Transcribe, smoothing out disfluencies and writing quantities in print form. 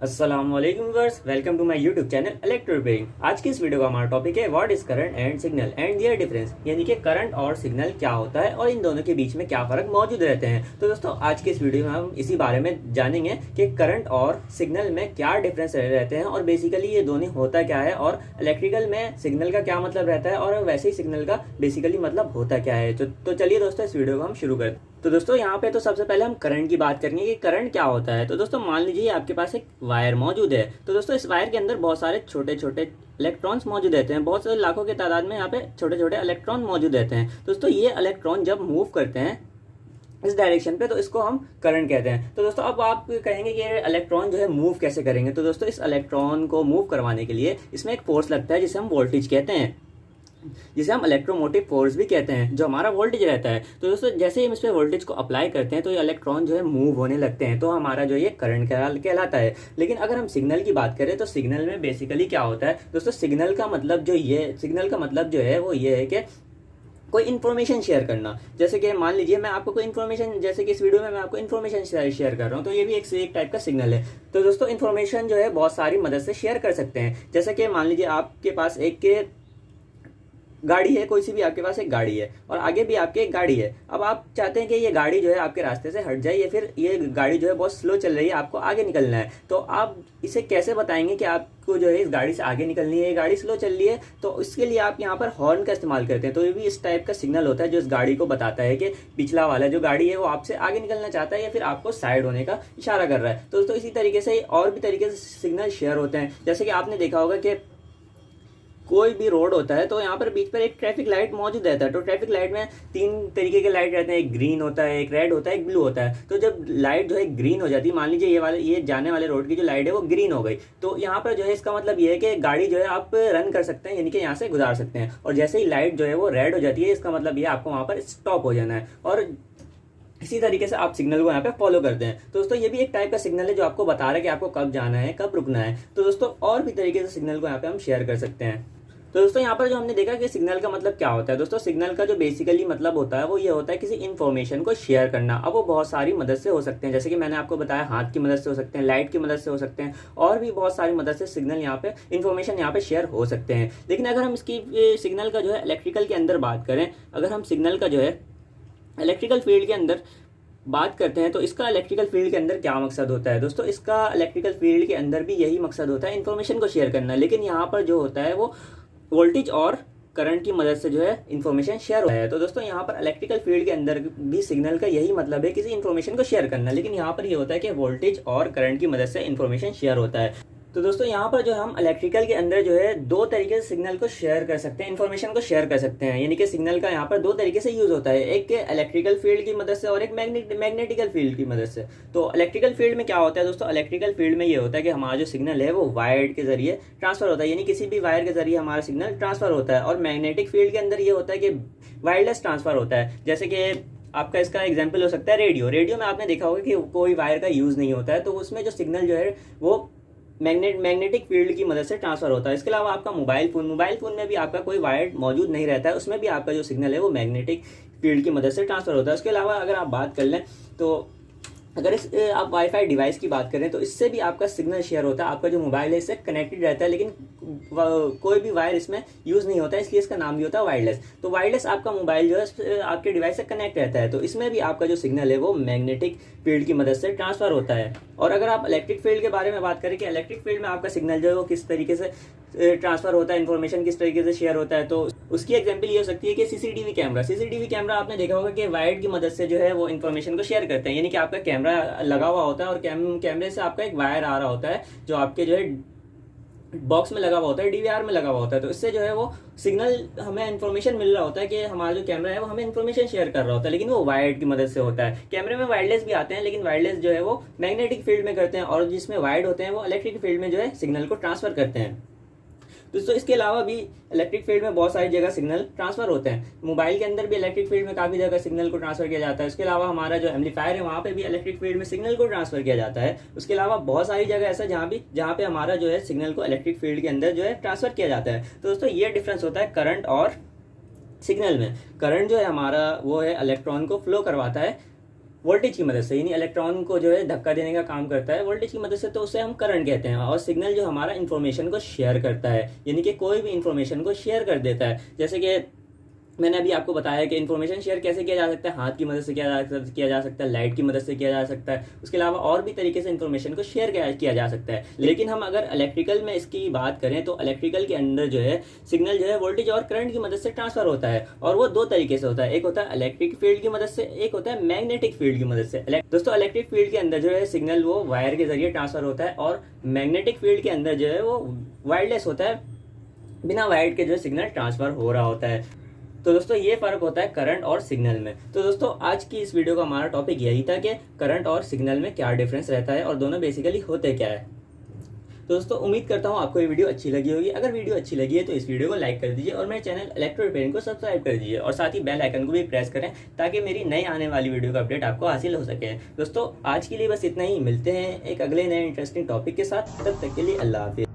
अस्सलामुअलैकुम viewers, welcome to my YouTube channel Electro Repairing. आज की इस वीडियो का हमारा टॉपिक है what is current and signal and their difference, यानी कि करंट और सिग्नल क्या होता है और इन दोनों के बीच में क्या फर्क मौजूद रहते हैं। तो दोस्तों आज के इस वीडियो में हम इसी बारे में जानेंगे कि करंट और सिग्नल में क्या डिफरेंस रहते हैं और बेसिकली ये दोनों होता क्या है, और इलेक्ट्रिकल में सिग्नल का क्या मतलब रहता है और वैसे ही सिग्नल का बेसिकली मतलब होता क्या है। तो चलिए दोस्तों इस वीडियो को हम शुरू करते हैं। तो दोस्तों यहाँ पे तो सबसे पहले हम करंट की बात करेंगे कि करंट क्या होता है। तो दोस्तों मान लीजिए आपके पास एक वायर मौजूद है। तो दोस्तों इस वायर के अंदर बहुत सारे छोटे छोटे इलेक्ट्रॉन्स मौजूद रहते हैं, बहुत सारे लाखों की तादाद में यहाँ पे छोटे छोटे इलेक्ट्रॉन मौजूद रहते हैं। दोस्तों ये इलेक्ट्रॉन जब मूव करते हैं इस डायरेक्शन पे तो इसको हम करंट कहते हैं। तो दोस्तों अब आप कहेंगे कि ये इलेक्ट्रॉन जो है मूव कैसे करेंगे। तो दोस्तों इस इलेक्ट्रॉन को मूव करवाने के लिए इसमें एक फोर्स लगता है जिसे हम वोल्टेज कहते हैं, जिसे हम इलेक्ट्रोमोटिव फोर्स भी कहते हैं, जो हमारा वोल्टेज रहता है। तो दोस्तों जैसे ही हम इस पर वोल्टेज को अप्लाई करते हैं तो ये इलेक्ट्रॉन जो है मूव होने लगते हैं, तो हमारा जो ये करंट कहलाता है। लेकिन अगर हम सिग्नल की बात करें तो सिग्नल में बेसिकली क्या होता है दोस्तों, सिग्नल का मतलब जो है वो ये है कि कोई इन्फॉर्मेशन शेयर करना। जैसे कि मान लीजिए मैं आपको कोई इन्फॉर्मेशन, जैसे कि इस वीडियो में मैं आपको इन्फॉर्मेशन शेयर कर रहा हूँ, तो ये भी एक टाइप का सिग्नल है। तो दोस्तों इन्फॉर्मेशन जो है बहुत सारी मदद से शेयर कर सकते हैं। जैसे कि मान लीजिए आपके पास एक गाड़ी है, कोई सी भी आपके पास एक गाड़ी है और आगे भी आपके एक गाड़ी है। अब आप चाहते हैं कि ये गाड़ी जो है आपके रास्ते से हट जाए या फिर ये गाड़ी जो है बहुत स्लो चल रही है, आपको आगे निकलना है। तो आप इसे कैसे बताएंगे कि आपको जो है इस गाड़ी से आगे निकलनी है, ये गाड़ी स्लो चल रही है। तो इसके लिए आप यहाँ पर हॉर्न का इस्तेमाल करते हैं। तो ये भी इस टाइप का सिग्नल होता है जो इस गाड़ी को बताता है कि पिछला वाला जो गाड़ी है वो आपसे आगे निकलना चाहता है या फिर आपको साइड होने का इशारा कर रहा है। तो दोस्तों इसी तरीके से और भी तरीके से सिग्नल शेयर होते हैं। जैसे कि आपने देखा होगा कि कोई भी रोड होता है तो यहाँ पर बीच पर एक ट्रैफिक लाइट मौजूद रहता है। तो ट्रैफिक लाइट में तीन तरीके के लाइट रहते हैं, एक ग्रीन होता है, एक रेड होता है, एक ब्लू होता है। तो जब लाइट जो है ग्रीन हो जाती है, मान लीजिए ये जाने वाले रोड की जो लाइट है वो ग्रीन हो गई, तो यहाँ पर जो है इसका मतलब ये है कि गाड़ी जो है आप रन कर सकते हैं, यानी कि यहाँ से गुजार सकते हैं। और जैसे ही लाइट जो है वो रेड हो जाती है, इसका मतलब ये आपको वहाँ पर स्टॉप हो जाना है। और इसी तरीके से आप सिग्नल को यहाँ पे फॉलो करते हैं। तो दोस्तों ये भी एक टाइप का सिग्नल है जो आपको बता रहा है कि आपको कब जाना है, कब रुकना है। तो दोस्तों और भी तरीके से सिग्नल को यहाँ पे हम शेयर कर सकते हैं। तो दोस्तों यहाँ पर जो हमने देखा कि सिग्नल का मतलब क्या होता है। दोस्तों सिग्नल का जो बेसिकली मतलब होता है वो ये होता है किसी इन्फॉर्मेशन को शेयर करना। अब वो बहुत सारी मदद से हो सकते हैं, जैसे कि मैंने आपको बताया हाथ की मदद से हो सकते हैं, लाइट की मदद से हो सकते हैं, और भी बहुत सारी मदद से सिग्नल यहाँ पे इन्फॉर्मेशन यहाँ पे शेयर हो सकते हैं। लेकिन अगर हम इसकी सिग्नल का जो है इलेक्ट्रिकल के अंदर बात करें, अगर हम सिग्नल का जो है इलेक्ट्रिकल फील्ड के अंदर बात करते हैं तो इसका इलेक्ट्रिकल फील्ड के अंदर क्या मकसद होता है। दोस्तों इसका इलेक्ट्रिकल फील्ड के अंदर भी यही मकसद होता है, इन्फॉर्मेशन को शेयर करना। लेकिन यहाँ पर जो होता है वो वोल्टेज और करंट की मदद से जो है इन्फॉर्मेशन शेयर होता है। तो दोस्तों यहाँ पर इलेक्ट्रिकल फील्ड के अंदर भी सिग्नल का यही मतलब है किसी इन्फॉर्मेशन को शेयर करना, लेकिन यहाँ पर ये होता है कि वोल्टेज और करंट की मदद से इन्फॉर्मेशन शेयर होता है। तो दोस्तों यहाँ पर जो हम इलेक्ट्रिकल के अंदर जो है दो तरीके से सिग्नल को शेयर कर सकते हैं, इन्फॉर्मेशन को शेयर कर सकते हैं। यानी कि सिग्नल का यहाँ पर दो तरीके से यूज होता है, एक इलेक्ट्रिकल फील्ड की मदद से और एक मैग्नेटिकल फील्ड की मदद से। तो इलेक्ट्रिकल फील्ड में क्या होता है दोस्तों, इलेक्ट्रिकल फील्ड में ये होता है कि हमारा जो सिग्नल है वो वायर के जरिए ट्रांसफर होता है, यानी किसी भी वायर के जरिए हमारा सिग्नल ट्रांसफर होता है। और मैग्नेटिक फील्ड के अंदर ये होता है कि वायरलेस ट्रांसफर होता है। जैसे कि आपका इसका एग्जाम्पल हो सकता है रेडियो में आपने देखा होगा कि कोई वायर का यूज नहीं होता है, तो उसमें जो सिग्नल जो है वो मैग्नेटिक फील्ड की मदद से ट्रांसफर होता है। इसके अलावा आपका मोबाइल फोन में भी आपका कोई वायर मौजूद नहीं रहता है, उसमें भी आपका जो सिग्नल है वो मैग्नेटिक फील्ड की मदद से ट्रांसफर होता है। उसके अलावा अगर आप बात कर लें तो अगर आप वाईफाई डिवाइस की बात करें तो इससे भी आपका सिग्नल शेयर होता है। आपका जो मोबाइल है इससे कनेक्टेड रहता है, लेकिन कोई भी वायर इसमें यूज नहीं होता है, इसलिए इसका नाम भी होता है वायरलेस। तो वायरलेस आपका मोबाइल जो है आपके डिवाइस से कनेक्ट रहता है, तो इसमें भी आपका जो सिग्नल है वो मैग्नेटिक फील्ड की मदद से ट्रांसफर होता है। और अगर आप इलेक्ट्रिक फील्ड के बारे में बात करें कि इलेक्ट्रिक फील्ड में आपका सिग्नल जो है वो किस तरीके से ट्रांसफर होता है, इन्फॉर्मेशन किस तरीके से शेयर होता है, तो उसकी एग्जांपल ये हो सकती है कि सीसीटीवी कैमरा आपने देखा होगा कि वायर की मदद से जो है वो इन्फॉर्मेशन को शेयर करते हैं। यानी कि आपका कैमरा लगा हुआ होता है और कैमरे से आपका एक वायर आ रहा होता है जो आपके जो है बॉक्स में लगा हुआ होता है, डीवीआर में लगा हुआ होता है। तो इससे जो है वो सिग्नल हमें इन्फॉर्मेशन मिल रहा होता है कि हमारा जो कैमरा है वो हमें इन्फॉर्मेशन शेयर कर रहा होता है, लेकिन वो वायर की मदद से होता है। कैमरे में वायरलेस भी आते हैं, लेकिन वायरलेस जो है वो मैग्नेटिक फील्ड में करते हैं, और जिसमें वायर्ड होते हैं वो इलेक्ट्रिक फील्ड में जो है सिग्नल को ट्रांसफर करते हैं। दोस्तों इसके अलावा भी इलेक्ट्रिक फील्ड में बहुत सारी जगह सिग्नल ट्रांसफर होते हैं। मोबाइल के अंदर भी इलेक्ट्रिक फील्ड में काफ़ी जगह सिग्नल को ट्रांसफर किया जाता है। उसके अलावा हमारा जो एम्पलीफायर है वहाँ पे भी इलेक्ट्रिक फील्ड में सिग्नल को ट्रांसफर किया जाता है। उसके अलावा बहुत सारी जगह ऐसा जहाँ पे हमारा जो है सिग्नल को इलेक्ट्रिक फील्ड के अंदर जो है ट्रांसफर किया जाता है। तो दोस्तों ये डिफरेंस होता है करंट और सिग्नल में। करंट जो है हमारा वो है इलेक्ट्रॉन को फ्लो करवाता है वोल्टेज की मदद से, यानी इलेक्ट्रॉन को जो है धक्का देने का काम करता है वोल्टेज की मदद से, तो उसे हम करंट कहते हैं। और सिग्नल जो हमारा इन्फॉर्मेशन को शेयर करता है, यानी कि कोई भी इन्फॉर्मेशन को शेयर कर देता है। जैसे कि मैंने अभी आपको बताया कि इन्फॉर्मेशन शेयर कैसे किया जा सकता है, हाथ की मदद से किया जा सकता है, लाइट की मदद से किया जा सकता है, उसके अलावा और भी तरीके से इन्फॉर्मेशन को शेयर किया जा सकता है। लेकिन हम अगर इलेक्ट्रिकल में इसकी बात करें तो इलेक्ट्रिकल के अंदर जो है सिग्नल जो है वोल्टेज और करंट की मदद से ट्रांसफर होता है, और वो दो तरीके से होता है। एक होता है इलेक्ट्रिक फील्ड की मदद से, एक होता है मैग्नेटिक फील्ड की मदद से। दोस्तों इलेक्ट्रिक फील्ड के अंदर जो है सिग्नल वो वायर के जरिए ट्रांसफर होता है, और मैग्नेटिक फील्ड के अंदर जो है वो वायरलेस होता है, बिना वायर के जो है सिग्नल ट्रांसफर हो रहा होता है। तो दोस्तों ये फर्क होता है करंट और सिग्नल में। तो दोस्तों आज की इस वीडियो का हमारा टॉपिक यही था कि करंट और सिग्नल में क्या डिफरेंस रहता है और दोनों बेसिकली होते क्या है। तो दोस्तों उम्मीद करता हूँ आपको ये वीडियो अच्छी लगी होगी। अगर वीडियो अच्छी लगी है तो इस वीडियो को लाइक कर दीजिए और मेरे चैनल इलेक्ट्रो रिपेयरिंग को सब्सक्राइब कर दीजिए, और साथ ही बेल आइकन को भी प्रेस करें ताकि मेरी नई आने वाली वीडियो का अपडेट आपको हासिल हो सके। दोस्तों आज के लिए बस इतना ही, मिलते हैं एक अगले नए इंटरेस्टिंग टॉपिक के साथ। तब तक के लिए अल्लाह हाफिज़।